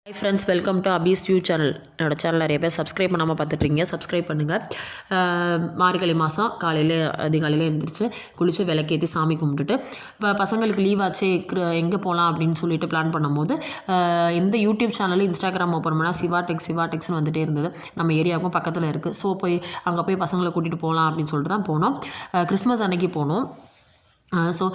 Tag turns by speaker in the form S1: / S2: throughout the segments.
S1: High friends, welcome to Abi's view channel. என்னோடய channel நிறைய பேர் சப்ஸ்கிரைப் பண்ணாமல் பார்த்துட்ருக்கீங்க. சப்ஸ்கிரைப் பண்ணுங்கள். மார்கழி மாதம் காலையில் அதிகாலையில் எழுந்திரிச்சு குளித்து விளக்கேற்றி சாமி கும்பிட்டுட்டு இப்போ பசங்களுக்கு லீவ் ஆச்சு எங்கே போகலாம் அப்படின்னு சொல்லிட்டு பிளான் பண்ணும்போது எந்த யூடியூப் சேனலும் இன்ஸ்டாகிராம் ஓப்பன் பண்ணால் சிவா டெக்ஸ்னு வந்துகிட்டே இருந்தது. நம்ம ஏரியாவுக்கும் பக்கத்தில் இருக்குது. ஸோ அங்கே போய் பசங்களை கூட்டிகிட்டு போகலாம் அப்படின்னு சொல்லிட்டு தான் போனோம். கிறிஸ்மஸ் அன்னைக்கு போனோம். ஸோ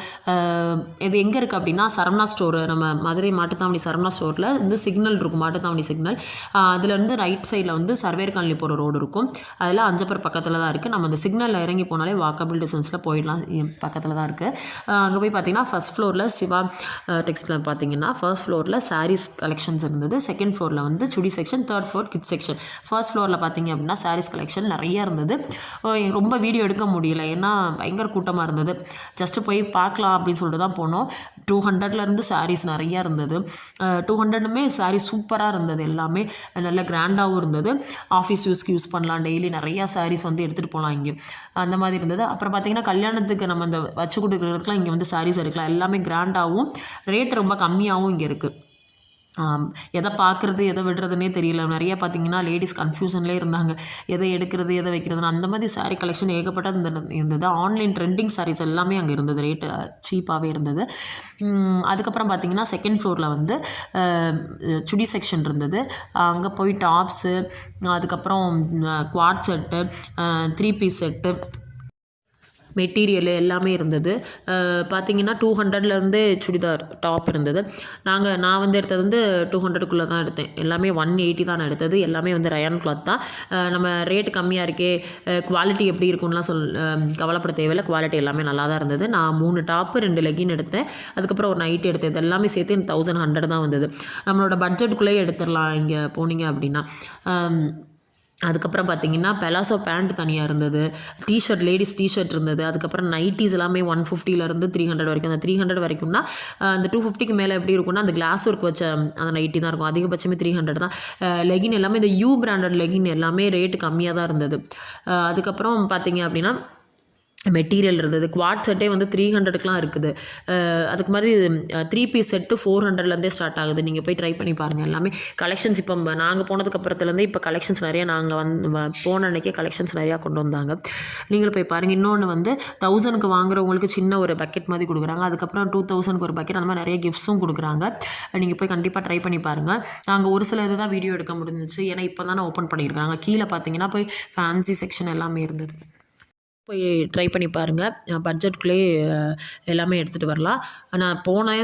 S1: இது எங்கே இருக்குது அப்படின்னா சரவணா ஸ்டோரு, நம்ம மதுரை மாட்டுத்தாவணி சரவணா ஸ்டோரில் இந்த சிக்னல் இருக்கும், மாட்டுத்தாவணி சிக்னல். அதுலேருந்து ரைட் சைடில் வந்து சர்வேர் காலனி போகிற ரோடு இருக்கும். அதில் அஞ்சப்பர் பக்கத்தில் தான் இருக்குது. நம்ம அந்த சிக்னலில் இறங்கி போனாலே வாக்கபிள் டிஸ்டன்ஸில் போயிடலாம், பக்கத்தில் தான் இருக்குது. அங்கே போய் பார்த்திங்கன்னா ஃபஸ்ட் ஃப்ளோரில் சிவா டெக்ஸ்டில் பார்த்திங்கன்னா ஃபர்ஸ்ட் ஃப்ளோரில் சாரீஸ் கலெக்ஷன்ஸ் இருந்தது. செகண்ட் ஃப்ளோரில் வந்து chudi section, third floor kids section. First ஃப்ளோரில் பார்த்திங்க அப்படின்னா சாரீஸ் கலெக்ஷன் நிறையா இருந்தது. ரொம்ப வீடியோ எடுக்க முடியல, ஏன்னா பயங்கர கூட்டமாக இருந்தது. ஜஸ்ட்டு போய் பார்க்கலாம் அப்படின்னு சொல்லிட்டு தான் போனோம். 200லேருந்து சாரீஸ் நிறையா இருந்தது. 200மே சாரீ சூப்பராக இருந்தது. எல்லாமே நல்ல கிராண்டாகவும் இருந்தது. ஆஃபீஸ் யூஸ்க்கு யூஸ் பண்ணலாம். டெய்லி நிறையா சாரீஸ் வந்து எடுத்துகிட்டு போகலாம் இங்கே, அந்த மாதிரி இருந்தது. அப்புறம் பார்த்திங்கன்னா கல்யாணத்துக்கு நம்ம இந்த வச்சு கொடுக்குறதுக்குலாம் இங்கே வந்து சாரீஸ் எடுக்கலாம். எல்லாமே கிராண்டாகவும் ரேட் ரொம்ப கம்மியாகவும் இங்கே இருக்குது. எதை பார்க்குறது எதை விடுறதுனே தெரியல. நிறையா பார்த்திங்கன்னா லேடிஸ் கன்ஃபியூஷன்லேயே இருந்தாங்க, எதை எடுக்கிறது எதை வைக்கிறதுன்னு. அந்த மாதிரி சாரீ கலெக்ஷன் ஏகப்பட்ட இருந்தது. ஆன்லைன் ட்ரெண்டிங் சாரீஸ் எல்லாமே அங்கே இருந்தது. ரேட்டு சீப்பாகவே இருந்தது. அதுக்கப்புறம் பார்த்திங்கன்னா செகண்ட் ஃப்ளோரில் வந்து சுடி செக்ஷன் இருந்தது. அங்கே போய் டாப்ஸு, அதுக்கப்புறம் குவாட் செட்டு, 3 பீஸ் செட்டு, மெட்டீரியலு எல்லாமே இருந்தது. பார்த்திங்கன்னா 200லேருந்தே சுடிதார் டாப் இருந்தது. நான் வந்து எடுத்தது வந்து 200க்குள்ளே தான் எடுத்தேன். எல்லாமே 180 தான் நான் எடுத்தது. எல்லாமே வந்து ரயான் கிளாத் தான். நம்ம ரேட்டு கம்மியாக இருக்கே, குவாலிட்டி எப்படி இருக்கும்லாம் கவலைப்பட தேவையில்லை. குவாலிட்டி எல்லாமே நல்லா தான் இருந்தது. நான் 3 டாப்பு 2 லெகின் எடுத்தேன். அதுக்கப்புறம் ஒரு நைட் எடுத்தது. எல்லாமே சேர்த்து 1100 தான் வந்தது. நம்மளோட பட்ஜெட்டுக்குள்ளேயே எடுத்துடலாம் இங்கே போனீங்க அப்படின்னா. அதுக்கப்புறம் பார்த்திங்கன்னா பெலாசோ பேண்ட் தனியாக இருந்தது. டிஷர்ட், லேடிஸ் டிஷர்ட் இருந்தது. அதுக்கப்புறம் நைட்டிஸ் எல்லாமே 150லேருந்து 300 வரைக்கும். அந்த 300 வரைக்கும்னா அந்த 250க்கு மேலே எப்படி இருக்கும்னா அந்த கிளாஸ் ஒர்க் வச்ச அந்த நைட்டி தான் இருக்கும். அதிகபட்சமே 300 தான். லெகின் எல்லாமே இந்த யூ பிராண்டட் லெகின் எல்லாமே ரேட்டு கம்மியாக தான் இருந்தது. அதுக்கப்புறம் பார்த்திங்க அப்படின்னா மெட்டீரியல் இருந்தது. குவாட் செட்டே வந்து 300க்குலாம் இருக்குது. அதுக்கு மாதிரி 3 பீஸ் செட்டு 400லேருந்தே ஸ்டார்ட் ஆகுது. நீங்கள் போய் ட்ரை பண்ணி பாருங்கள். எல்லாமே கலெக்ஷன்ஸ் இப்போ நாங்கள் போனதுக்கப்புறத்துலேருந்தே இப்போ கலெக்ஷன்ஸ் நிறையா நாங்கள் போன அன்றைக்கே கலெக்ஷன்ஸ் நிறையா கொண்டு வந்தாங்க. நீங்களும் போய் பாருங்கள். இன்னொன்று வந்து 1000க்கு வாங்குறவங்களுக்கு சின்ன ஒரு பக்கெட் மாதிரி கொடுக்குறாங்க. அதுக்கப்புறம் 2000க்கு ஒரு பக்கெட், அந்த மாதிரி நிறைய கிஃப்ட்ஸும் கொடுக்குறாங்க. நீங்கள் போய் கண்டிப்பாக ட்ரை பண்ணி பாருங்கள். நாங்கள் ஒரு சில இது தான் வீடியோ எடுக்க முடிஞ்சிச்சு, ஏன்னா இப்போ தான் ஓப்பன் பண்ணியிருக்காங்க. கீழே பார்த்தீங்கன்னா போய் ஃபேன்சி செக்ஷன் எல்லாமே இருந்தது. போய் ட்ரை பண்ணி பாருங்கள். பட்ஜெட்குள்ளேயே எல்லாமே எடுத்துகிட்டு வரலாம். நான் போனேன்